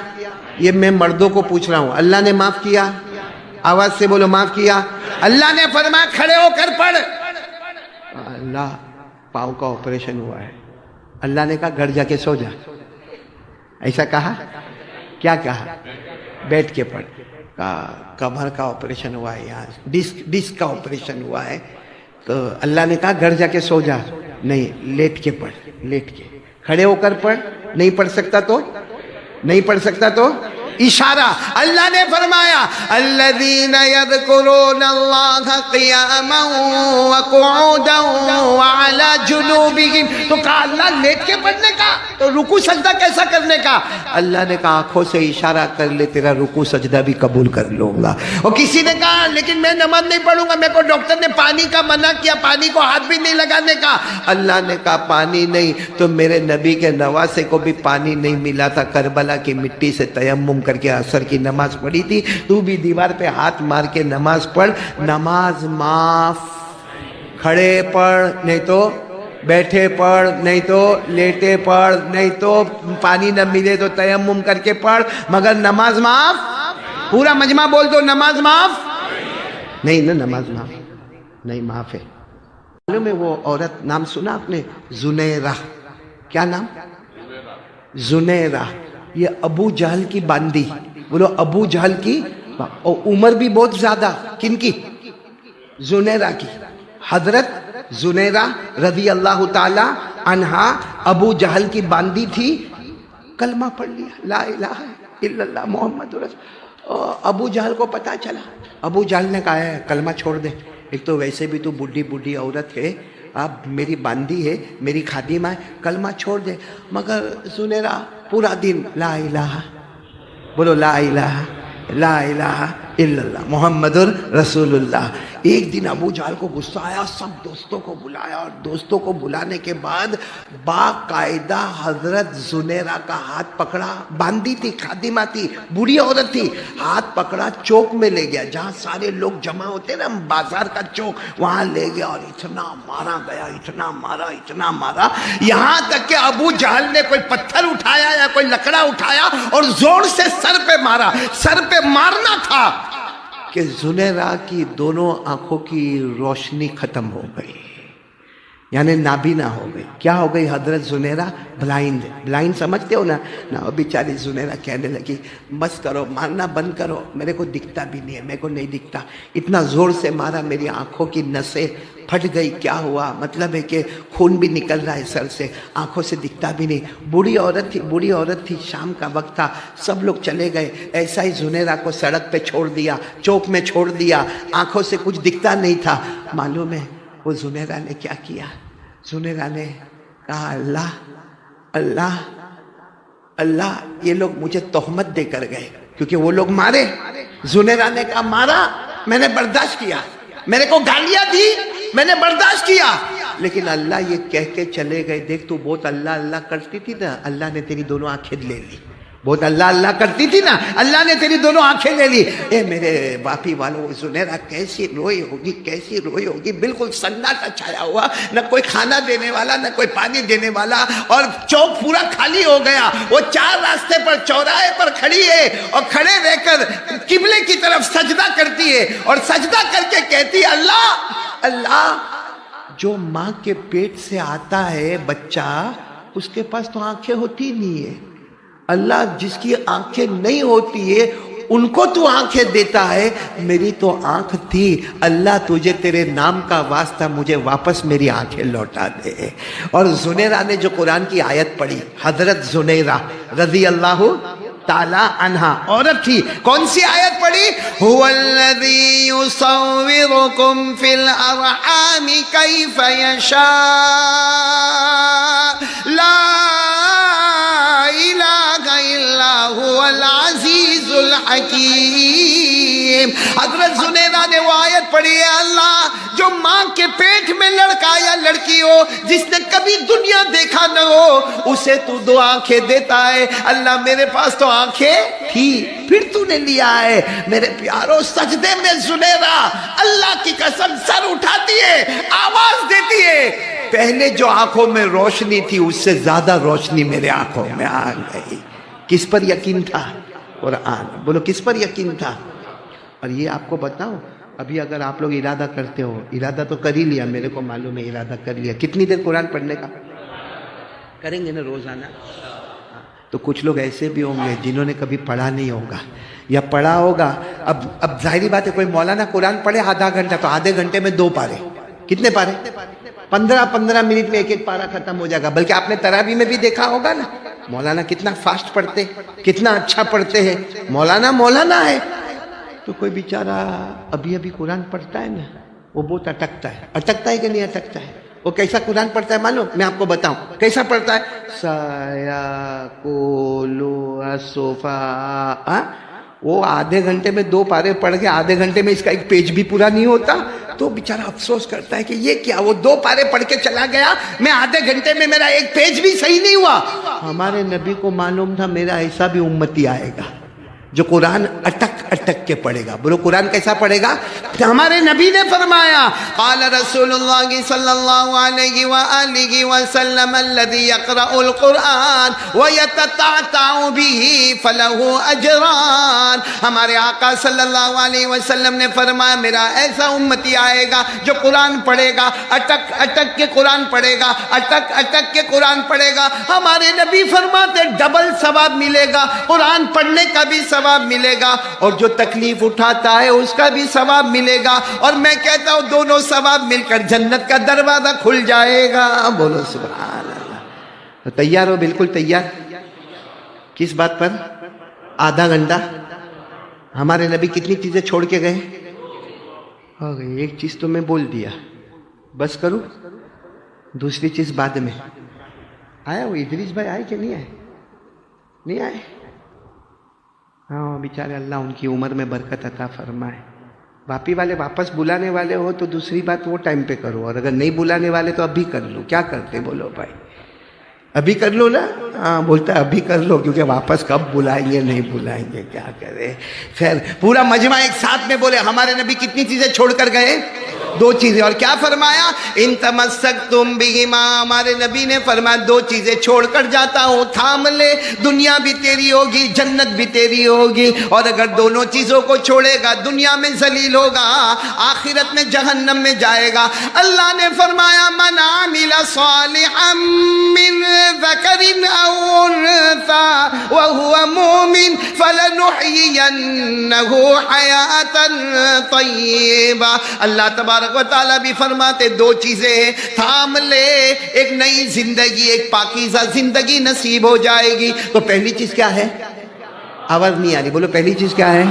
Speaker 1: یہ میں مردوں کو پوچھ رہا ہوں, اللہ نے معاف کیا؟ آواز سے بولو معاف کیا. اللہ نے فرمایا کھڑے ہو کر پڑھ. اللہ پاؤں کا آپریشن ہوا ہے, اللہ نے کہا گھر جا کے سو جا. ایسا کہا؟ کیا کہا؟ بیٹھ کے پڑھ. کمر کا آپریشن ہوا ہے, یہاں ڈسک کا آپریشن ہوا ہے, تو اللہ نے کہا گھر جا کے سو جا. نہیں, لیٹ کے پڑھ, لیٹ کے. کھڑے ہو کر پڑھ. نہیں پڑھ سکتا تو نہیں پڑھ سکتا تو اشارہ. اللہ نے فرمایا الذین یذکرون اللہ قیاما وقعودا وعلی جنوبہم. تو کہا اللہ لیٹ کے پڑھنے کا, تو رکوع سجدہ کیسا کرنے کا؟ اللہ نے کہا آنکھوں سے اشارہ کر لے, تیرا رکوع سجدہ بھی قبول کر لوں گا. اور کسی نے کہا لیکن میں نماز نہیں پڑھوں گا, میرے کو ڈاکٹر نے پانی کا منع کیا, پانی کو ہاتھ بھی نہیں لگانے کا. اللہ نے کہا پانی نہیں تو میرے نبی کے نواسے کو بھی پانی نہیں ملا تھا, کربلا کی مٹی سے تیمم کر کے عصر کی نماز پڑھی تھی. تو بھی دیوار پہ ہاتھ مار کے نماز پڑھ, نماز معاف. کھڑے پڑھ, نہیں تو بیٹھے پڑھ, نہیں تو لیٹے پڑھ, نہیں تو پانی نہ ملے تو تیمم کر کے پڑھ, مگر نماز معاف. پورا مجمع بول دو نماز معاف نہیں. نا نماز معاف نہیں, معاف ہے. معلوم ہے وہ عورت, نام سنا آپ نے؟ زنیرہ. کیا نام؟ زنیرہ. یہ ابو جہل کی باندی. بولو ابو جہل کی. اور عمر بھی بہت زیادہ. کن کی؟ زنیرہ کی. حضرت زنیرہ رضی اللہ تعالی عنہا ابو جہل کی باندی تھی. کلمہ پڑھ لیا, لا الہ الا اللہ محمد رسول. ابو جہل کو پتا چلا. ابو جہل نے کہا ہے کلمہ چھوڑ دے, ایک تو ویسے بھی تو بڈھی عورت ہے, اب میری باندی ہے, میری خادمہ ہے, کلمہ چھوڑ دے. مگر زنیرہ پورا دن لا الہ, بولو لا الہ الا اللہ محمد رسول اللہ. ایک دن ابو جہل کو غصہ آیا, سب دوستوں کو بلایا, اور دوستوں کو بلانے کے بعد باقاعدہ حضرت زنیرہ کا ہاتھ پکڑا. باندی تھی, خادمہ تھی, بوڑھی عورت تھی. ہاتھ پکڑا, چوک میں لے گیا, جہاں سارے لوگ جمع ہوتے نا, بازار کا چوک, وہاں لے گیا اور اتنا مارا گیا, اتنا مارا, یہاں تک کہ ابو جہل نے کوئی پتھر اٹھایا یا کوئی لکڑا اٹھایا اور زور سے سر پہ مارا. سر پہ مارنا تھا کہ زنیرہ کی دونوں آنکھوں کی روشنی ختم ہو گئی. یعنی نابینا ہو گئی. کیا ہو گئی حضرت زنیرہ؟ بلائنڈ سمجھتے ہو نا. وہ بیچاری زنیرہ کہنے لگی بس کرو، مارنا بند کرو، میرے کو دکھتا بھی نہیں ہے، میرے کو نہیں دکھتا. اتنا زور سے مارا میری آنکھوں کی نسیں پھٹ گئی. کیا ہوا؟ مطلب ہے کہ خون بھی نکل رہا ہے سر سے، آنکھوں سے دکھتا بھی نہیں. بوڑھی عورت تھی، شام کا وقت تھا، سب لوگ چلے گئے. ایسا ہی زنیرہ کو سڑک پہ چھوڑ دیا، چوک میں چھوڑ دیا، آنکھوں سے کچھ دکھتا نہیں تھا. معلوم ہے وہ زنیرہ نے کیا کیا؟ زنیرہ نے کہا اللہ اللہ اللہ، یہ لوگ مجھے تہمت دے کر گئے کیونکہ وہ لوگ مارے. زنیرہ نے کہا مارا، میں نے برداشت کیا، میرے کو گالیاں دی، میں نے برداشت کیا، لیکن اللہ یہ کہہ کے چلے گئے دیکھ تو بہت اللہ اللہ کرتی تھی نا، اللہ نے تیری دونوں آنکھیں لے لی. بہت اللہ اللہ کرتی تھی نا، اللہ نے تیری دونوں آنکھیں لے لی. اے میرے باپی والوں، زنیرہ کیسی روئی ہوگی. بالکل سناٹا چھایا ہوا، نہ کوئی کھانا دینے والا، نہ کوئی پانی دینے والا، اور چوک پورا خالی ہو گیا. وہ 4 راستے پر چوراہے پر کھڑی ہے اور کھڑے رہ کر قبلے کی طرف سجدہ کرتی ہے اور سجدہ کر کے کہتی ہے اللہ اللہ. جو ماں کے پیٹ سے آتا ہے بچہ، اس کے پاس تو آنکھیں ہوتی نہیں ہے. اللہ جس کی آنکھیں نہیں ہوتی ہے ان کو تو آنکھیں دیتا ہے. میری تو آنکھ تھی، اللہ تجھے تیرے نام کا واسطہ مجھے واپس میری آنکھیں لوٹا دے. اور زنیرہ نے جو قرآن کی آیت پڑھی، حضرت زنیرہ رضی اللہ تعالی عنہا عورت تھی، کون سی آیت پڑھی؟ هو الذی یصورکم فی الارحام کیف یشاء لا هو العزیز الحکیم. حضرت زنیرہ نے وہ آیت پڑھی ہے، اللہ جو ماں کے پیٹ میں لڑکا یا لڑکی ہو، جس نے کبھی دنیا دیکھا نہ ہو، اسے تو 2 آنکھیں دیتا ہے. اللہ میرے پاس تو آنکھیں تھی، پھر تو نے لیا ہے. میرے پیاروں، سجدے میں زنیرہ اللہ کی قسم سر اٹھاتی ہے، آواز دیتی ہے، پہلے جو آنکھوں میں روشنی تھی اس سے زیادہ روشنی میرے آنکھوں میں آ گئی. کس پر یقین تھا؟ قرآن. بولو کس پر یقین تھا؟ اور یہ آپ کو بتاؤ، ابھی اگر آپ لوگ ارادہ کرتے ہو، ارادہ تو کر ہی لیا، میرے کو معلوم ہے ارادہ کر لیا، کتنی دیر قرآن پڑھنے کا کریں گے نا روزانہ؟ تو کچھ لوگ ایسے بھی ہوں گے جنہوں نے کبھی پڑھا نہیں ہوگا یا پڑھا ہوگا. اب ظاہری بات ہے، کوئی مولانا قرآن پڑھے آدھا گھنٹہ تو آدھے گھنٹے میں 2 پارے. کتنے پارے؟ 15 منٹ میں ایک پارا ختم ہو جائے گا. بلکہ آپ نے تراویح میں بھی دیکھا ہوگا نا، مولانا کتنا فاسٹ پڑھتے، کتنا اچھا پڑھتے ہیں. مولانا ہے. تو کوئی بیچارہ ابھی قرآن پڑھتا ہے نا، وہ بہت اٹکتا ہے کہ نہیں اٹکتا ہے؟ وہ کیسا قرآن پڑھتا ہے معلوم؟ میں آپ کو بتاؤں کیسا پڑھتا ہے. سایہ کولو صوفا. وہ آدھے گھنٹے میں 2 پارے پڑھ کے آدھے گھنٹے میں اس کا ایک پیج بھی پورا نہیں ہوتا. تو بیچارہ افسوس کرتا ہے کہ یہ کیا، وہ 2 پارے پڑھ کے چلا گیا، میں آدھے گھنٹے میں میرا ایک پیج بھی صحیح نہیں ہوا. ہمارے نبی کو معلوم تھا میرا ایسا بھی امتی آئے گا جو قرآن اٹک کے پڑھے گا. بولو قرآن کیسا پڑھے گا؟ ہمارے نبی نے فرمایا، قال رسول اللہ صلی اللہ علیہ وآلہ وسلم الذي يقرأ القرآن ويتتعتع به فله اجران. ہمارے آقا صلی اللہ علیہ وسلم نے فرمایا میرا ایسا امتی آئے گا جو قرآن پڑھے گا، اٹک کے قرآن پڑھے گا، اٹک کے قرآن پڑھے گا. ہمارے نبی فرماتے ڈبل ثواب ملے گا، قرآن پڑھنے کا بھی ثواب ملے گا اور جو تکلیف اٹھاتا ہے اس کا بھی ثواب ملے گا. اور میں کہتا ہوں دونوں ثواب مل کر جنت کا دروازہ کھل جائے گا. بولو سبحان اللہ. تیار ہو؟ بالکل تیار. کس بات پر؟ آدھا گھنٹہ. ہمارے نبی کتنی چیزیں چھوڑ کے گئے؟ ہو گئی. ایک چیز تو میں بول دیا، بس کروں. دوسری چیز بعد میں. آیا وہ ادریس بھائی آئے کہ نہیں آئے؟ نہیں آئے. ہاں بیچارے اللہ ان کی عمر میں برکت عطا فرمائے. باپی والے واپس بلانے والے ہو تو دوسری بات وہ ٹائم پہ کرو، اور اگر نہیں بلانے والے تو ابھی کر لو. کیا کرتے بولو بھائی؟ ابھی کر لو نا. ہاں بولتا ہے ابھی کر لو، کیونکہ واپس کب بلائیں گے نہیں بلائیں گے، کیا کرے. خیر پورا مجمع ایک ساتھ میں بولے ہمارے نبی کتنی چیزیں چھوڑ کر گئے؟ دو چیزیں. اور کیا فرمایا؟ ان تمسکتم بہما، ہمارے نبی نے فرمایا دو چیزیں چھوڑ کر جاتا ہوں، تھام لے، دنیا بھی تیری ہوگی، جنت بھی تیری ہوگی. اور اگر دونوں چیزوں کو چھوڑے گا دنیا میں ذلیل ہوگا، آخرت میں جہنم میں جائے گا. اللہ نے فرمایا من عمل صالحا من ذکر او انثى وهو مؤمن فلنحيينه حیاة طیبہ. اللہ تبارک و تعالیٰ بھی فرماتے دو چیزیں تھام لے، ایک نئی زندگی، ایک پاکیزہ زندگی نصیب ہو جائے گی. تو پہلی چیز کیا ہے؟ آواز نہیں آ رہی، بولو پہلی چیز کیا ہے؟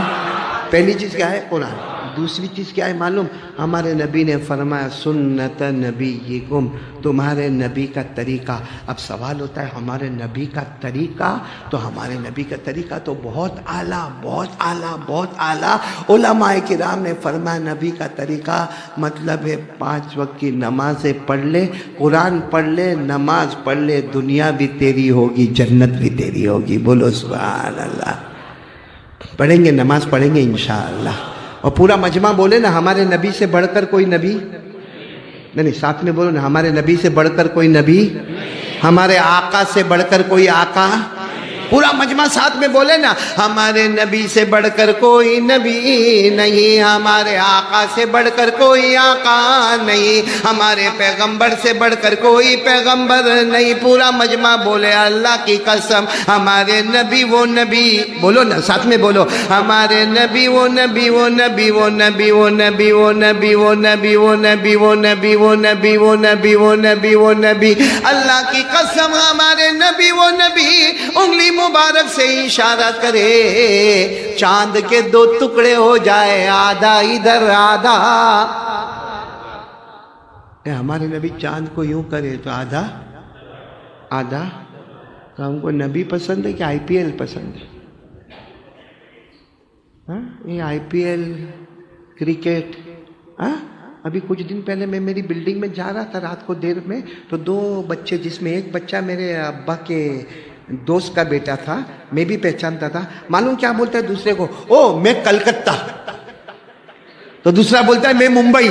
Speaker 1: پہلی چیز کیا ہے؟ قرآن. دوسری چیز کیا ہے معلوم؟ ہمارے نبی نے فرمایا سنت نبیکم، تمہارے نبی کا طریقہ. اب سوال ہوتا ہے ہمارے نبی کا طریقہ، تو ہمارے نبی کا طریقہ تو بہت اعلیٰ، بہت اعلیٰ، بہت اعلیٰ. علماء کرام نے فرمایا نبی کا طریقہ مطلب ہے 5 وقت کی نمازیں پڑھ لے، قرآن پڑھ لے، نماز پڑھ لے، دنیا بھی تیری ہوگی، جنت بھی تیری ہوگی. بولو سبحان اللہ. پڑھیں گے، نماز پڑھیں گے انشاءاللہ. اور پورا مجمع بولے نا ہمارے نبی سے بڑھ کر کوئی نبی نہیں. ساتھ میں بولو نا ہمارے نبی سے بڑھ کر کوئی نبی، ہمارے آقا سے بڑھ کر کوئی آقا. پورا مجمع ساتھ میں بولے نا ہمارے نبی سے بڑھ کر کوئی نبی نہیں، ہمارے آقا سے بڑھ کر کوئی آقا نہیں، ہمارے پیغمبر سے بڑھ کر کوئی پیغمبر نہیں. پورا مجمع بولے اللہ کی قسم ہمارے نبی وہ نبی. بولو نا ساتھ میں بولو ہمارے نبی وہ نبی، وہ نبی، وہ نبی، وہ نبی، وہ نبی، وہ نبی، وہ نبی، وہ نبی، وہ نبی، وہ نبی، وہ نبی، وہ نبی. اللہ کی قسم ہمارے نبی وہ نبی. انگلی مبارک سے اشارہ کرے چاند کے 2 ٹکڑے ہو جائے، آدھا ادھر آدھا. ہمارے نبی چاند کو یوں کرے تو آدھا آدھا. تو ہم کو نبی پسند ہے کہ آئی پی ایل پسند ہے؟ یہ آئی پی ایل کرکٹ. ابھی کچھ دن پہلے میں میری بلڈنگ میں جا رہا تھا رات کو دیر میں، تو 2 بچے، جس میں ایک بچہ میرے ابا کے دوست کا بیٹا تھا، میں بھی پہچانتا تھا. معلوم کیا بولتا ہے دوسرے کو؟ او میں کلکتہ. تو دوسرا بولتا ہے میں ممبئی.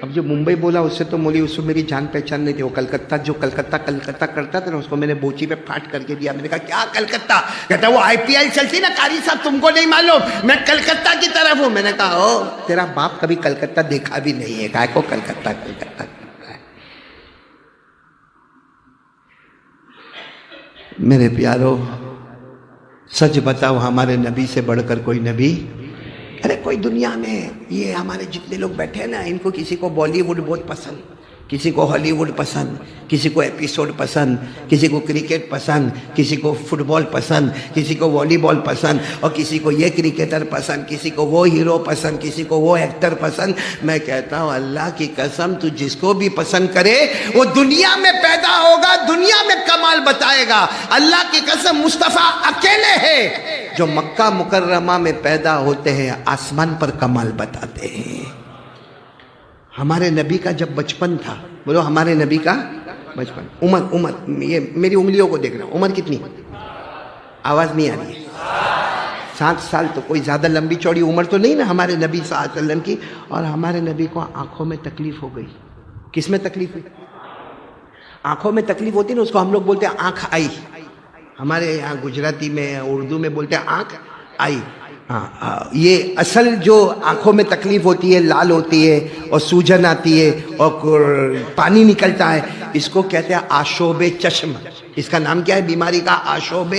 Speaker 1: اب جو ممبئی بولا اس سے تو مولی اس سے میری جان پہچان نہیں تھی. وہ کلکتہ، جو کلکتہ کرتا تھا نا، اس کو میں نے بوچی پہ پھاٹ کر کے دیا. میں نے کہا کیا کلکتہ؟ کہتا وہ آئی پی ایل چلتی نا قاری صاحب، تم کو نہیں معلوم، میں کلکتہ کی طرف ہوں. میں نے کہا او تیرا باپ کبھی کلکتہ دیکھا بھی نہیں ہے، کہا کو کلکتہ. میرے پیارو سچ بتاؤ ہمارے نبی سے بڑھ کر کوئی نبی؟ ارے کوئی دنیا میں یہ ہمارے جتنے لوگ بیٹھے ہیں نا، ان کو کسی کو بالی ووڈ بہت پسند، کسی کو ہالی ووڈ پسند، کسی کو ایپیسوڈ پسند، کسی کو کرکٹ پسند، کسی کو فٹ بال پسند، کسی کو والی بال پسند، اور کسی کو یہ کرکٹر پسند، کسی کو وہ ہیرو پسند، کسی کو وہ ایکٹر پسند. میں کہتا ہوں اللہ کی قسم تو جس کو بھی پسند کرے وہ دنیا میں پیدا ہوگا، دنیا میں کمال بتائے گا. اللہ کی قسم مصطفیٰ اکیلے ہیں جو مکہ مکرمہ میں پیدا ہوتے ہیں، آسمان پر کمال بتاتے ہیں. ہمارے نبی کا جب بچپن تھا، بولو ہمارے نبی کا بچپن، عمر یہ میری انگلیوں کو دیکھ رہا ہوں، عمر کتنی؟ آواز نہیں آ رہی ہے. 7 سال. تو کوئی زیادہ لمبی چوڑی عمر تو نہیں نا ہمارے نبی صلی اللہ علیہ وسلم کی. اور ہمارے نبی کو آنکھوں میں تکلیف ہو گئی. کس میں تکلیف ہوئی؟ آنکھوں میں تکلیف ہوتی نا، اس کو ہم لوگ بولتے ہیں آنکھ آئی. ہمارے یہاں گجراتی میں اردو میں بولتے ہیں آنکھ آئی. یہ اصل جو آنکھوں میں تکلیف ہوتی ہے، لال ہوتی ہے اور سوجن آتی ہے اور پانی نکلتا ہے، اس کو کہتے ہیں آشوب چشم. اس کا نام کیا ہے بیماری کا؟ آشوب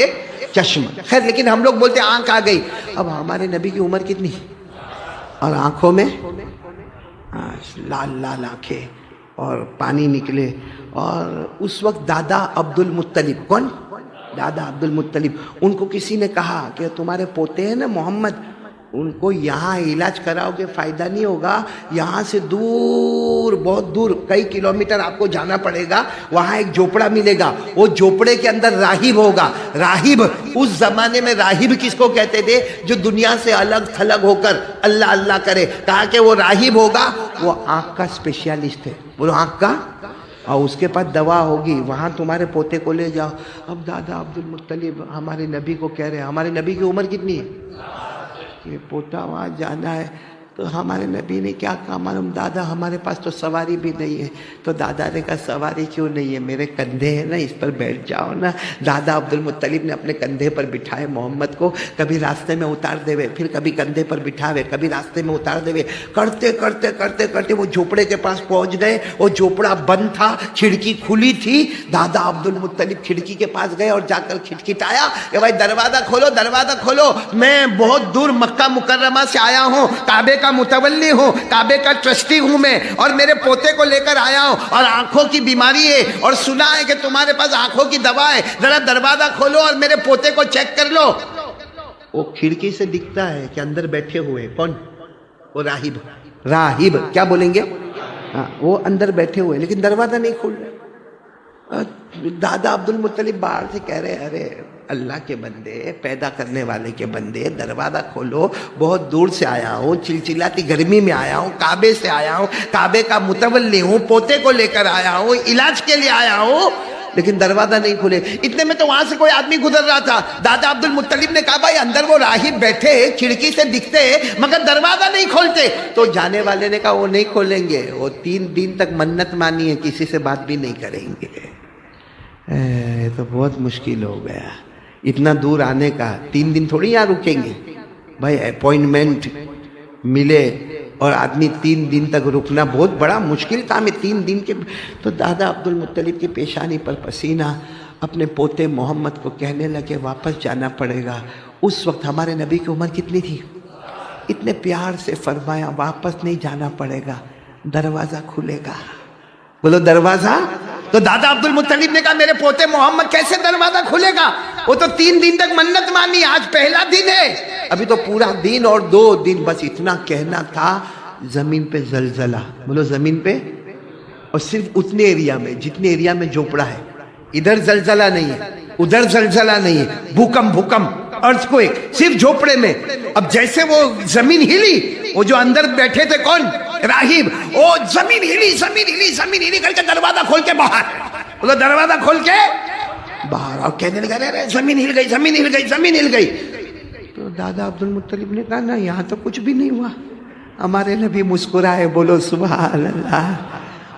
Speaker 1: چشم. خیر لیکن ہم لوگ بولتے ہیں آنکھ آ گئی. اب ہمارے نبی کی عمر کتنی اور آنکھوں میں لال لال آنکھیں اور پانی نکلے. اور اس وقت دادا عبد المطلب، کون؟ دادا عبد المطلب. ان کو کسی نے کہا کہ تمہارے پوتے ہیں نا محمد، ان کو یہاں علاج کراؤ گے فائدہ نہیں ہوگا، یہاں سے دور، بہت دور، کئی کلومیٹر آپ کو جانا پڑے گا، وہاں ایک جھوپڑا ملے گا، وہ جھوپڑے کے اندر راہب ہوگا. راہب اس زمانے میں راہب کس کو کہتے تھے؟ جو دنیا سے الگ تھلگ ہو کر اللہ اللہ کرے. کہا کہ وہ راہب ہوگا، وہ آنکھ کا اسپیشلسٹ ہے. بولو آنکھ کا. اور اس کے پاس دوا ہوگی، وہاں تمہارے پوتے کو لے جاؤ. اب دادا عبد المطلب ہمارے نبی کو کہہ رہے ہیں، ہمارے نبی کی عمر کتنی ہے؟ یہ پوتا وہاں جانا ہے. تو تو ہمارے نبی نے کیا کہا معلوم؟ دادا ہمارے پاس تو سواری بھی نہیں ہے. تو دادا نے کہا سواری کیوں نہیں ہے؟ میرے کندھے ہیں نا، اس پر بیٹھ جاؤ نا. دادا عبد المطلب نے اپنے کندھے پر بٹھائے محمد کو، کبھی راستے میں اتار دے ہوئے، پھر کبھی کندھے پر بٹھاوے، کبھی راستے میں اتار دے ہوئے، کرتے کرتے کرتے کرتے وہ جھوپڑے کے پاس پہنچ گئے. وہ جھوپڑا بند تھا، کھڑکی کھلی تھی. دادا عبد المطلب کھڑکی کے پاس گئے اور جا کر کھٹکھٹایا کہ بھائی دروازہ کھولو، دروازہ کھولو، میں بہت دور مکہ مکرمہ سے آیا ہوں، کعبے کا متولی ہوں، کعبے کا ٹرسٹی ہوں میں، اور میرے پوتے کو لے کر آیا ہوں، اور آنکھوں کی بیماری ہے، اور سنا ہے کہ تمہارے پاس آنکھوں کی دوا ہے، ذرا دروازہ کھولو اور میرے پوتے کو چیک کر لو. وہ کھڑکی سے دکھتا ہے کہ اندر بیٹھے ہوئے کون؟ وہ راہب. راہب کیا بولیں گے؟ ہاں، وہ اندر بیٹھے ہوئے لیکن دروازہ نہیں کھول رہے. دادا عبد المطلب باہر سے کہہ رہے ارے اللہ کے بندے، پیدا کرنے والے کے بندے، دروازہ کھولو، بہت دور سے آیا ہوں، چلچلاتی گرمی میں آیا ہوں، کعبے سے آیا ہوں، کعبے کا متولی ہوں، پوتے کو لے کر آیا ہوں، علاج کے لیے آیا ہوں، لیکن دروازہ نہیں کھلے. اتنے میں تو وہاں سے کوئی آدمی گزر رہا تھا. دادا عبد المطلب نے کہا بھائی اندر وہ راہب بیٹھے، کھڑکی سے دکھتے مگر دروازہ نہیں کھولتے. تو جانے والے نے کہا وہ نہیں کھولیں گے، وہ 3 دن تک منت مانی ہے، کسی سے بات بھی نہیں کریں گے. تو بہت مشکل ہو گیا اتنا دور آنے کا. 3 دن تھوڑی یہاں رکیں گے بھائی، اپوائنٹمنٹ ملے اور آدمی 3 دن تک رکنا بہت بڑا مشکل کام ہے. 3 دن کے تو دادا عبد المطلب کی پیشانی پر پسینہ، اپنے پوتے محمد کو کہنے لگے واپس جانا پڑے گا. اس وقت ہمارے نبی کی عمر کتنی تھی؟ اتنے پیار سے فرمایا واپس نہیں جانا پڑے گا، دروازہ کھلے گا. بولو دروازہ. تو دادا عبد المطلب نے کہا میرے پوتے محمد کیسے دروازہ کھلے گا؟ وہ تو 3 دن تک منت مانی، آج پہلا دن ہے، ابھی تو پورا دن اور 2 دن. بس اتنا کہنا تھا. زمین پہ زلزلہ، بولو زمین پہ، اور صرف اتنے ایریا میں جتنے ایریا میں جھوپڑا ہے. ادھر زلزلہ نہیں ہے، ادھر زلزلہ نہیں ہے، بھوکمپ ارتھکویک صرف جھوپڑے میں. اب جیسے وہ زمین ہلی، وہ جو اندر بیٹھے تھے کون؟ راہب. وہ زمین ہلی زمین ہلی زمین ہلی کر کے دروازہ کھول کے باہر، وہ دروازہ کھول کے باہر، اور کہنے لگا ارے زمین ہل گئی زمین ہل گئی زمین ہل گئی. تو دادا عبد المطلب نے کہا نا یہاں تو کچھ بھی نہیں ہوا. ہمارے نبی مسکرائے، بولو سبحان اللہ.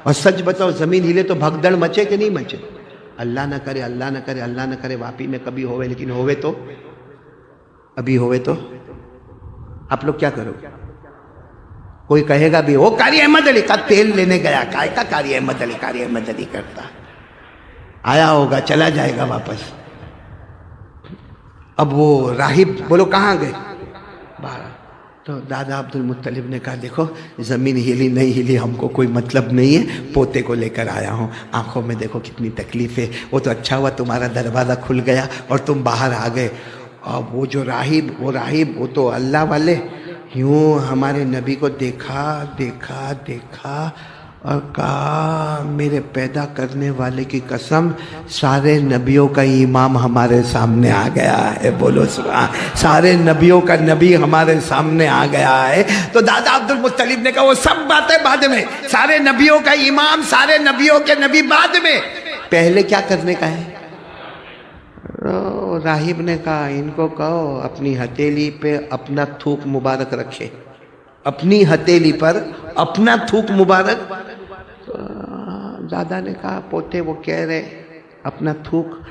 Speaker 1: اور سچ بتاؤ زمین ہلے تو بھگدڑ مچے کہ نہیں مچے؟ اللہ نہ کرے اللہ نہ کرے اللہ نہ کرے واپی میں کبھی ہوئے، لیکن ہوئے تو ابھی ہوئے تو آپ لوگ کیا کرو گے؟ کوئی کہے گا بھی وہ قاری احمد علی کا تیل لینے گیا، کائے کا قاری احمد علی کرتا، آیا ہوگا چلا جائے گا واپس. اب وہ راہب بولو کہاں گئے؟ باہر. تو دادا عبد المطلب نے کہا دیکھو زمین ہلی نہیں ہلی ہم کو کوئی مطلب نہیں ہے، پوتے کو لے کر آیا ہوں، آنکھوں میں دیکھو کتنی تکلیف ہے. وہ تو اچھا ہوا تمہارا دروازہ کھل گیا اور تم باہر آ گئے. اب وہ جو راہب وہ تو اللہ والے، یوں ہمارے نبی کو دیکھا دیکھا دیکھا اور کہا میرے پیدا کرنے والے کی قسم، سارے نبیوں کا امام ہمارے سامنے آ گیا ہے. بولو سبحان. سارے نبیوں کا نبی ہمارے سامنے آ گیا ہے. تو دادا عبد المطلب نے کہا وہ سب باتیں بعد میں، سارے نبیوں کا امام، سارے نبیوں کے نبی بعد میں، پہلے کیا کرنے کا ہے؟ راہب نے کہا ان کو کہو اپنی ہتھیلی پہ اپنا تھوک مبارک رکھے، اپنی ہتھیلی پر اپنا تھوک مبارک. دادا نے کہا پوتے وہ کہہ رہے اپنا تھوک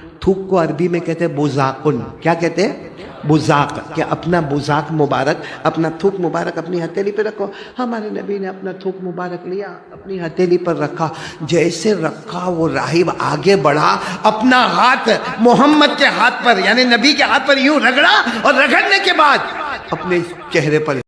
Speaker 1: کو عربی میں کہتے ہیں بزاقن. کیا کہتے ہیں؟ بزاق. کہ اپنا بزاق مبارک، اپنا تھوک مبارک اپنی ہتھیلی پہ رکھو. ہمارے نبی نے اپنا تھوک مبارک لیا، اپنی ہتھیلی پر رکھا. جیسے رکھا وہ راہب آگے بڑھا، اپنا ہاتھ محمد کے ہاتھ پر یعنی نبی کے ہاتھ پر یوں رگڑا، اور رگڑنے کے بعد اپنے چہرے پر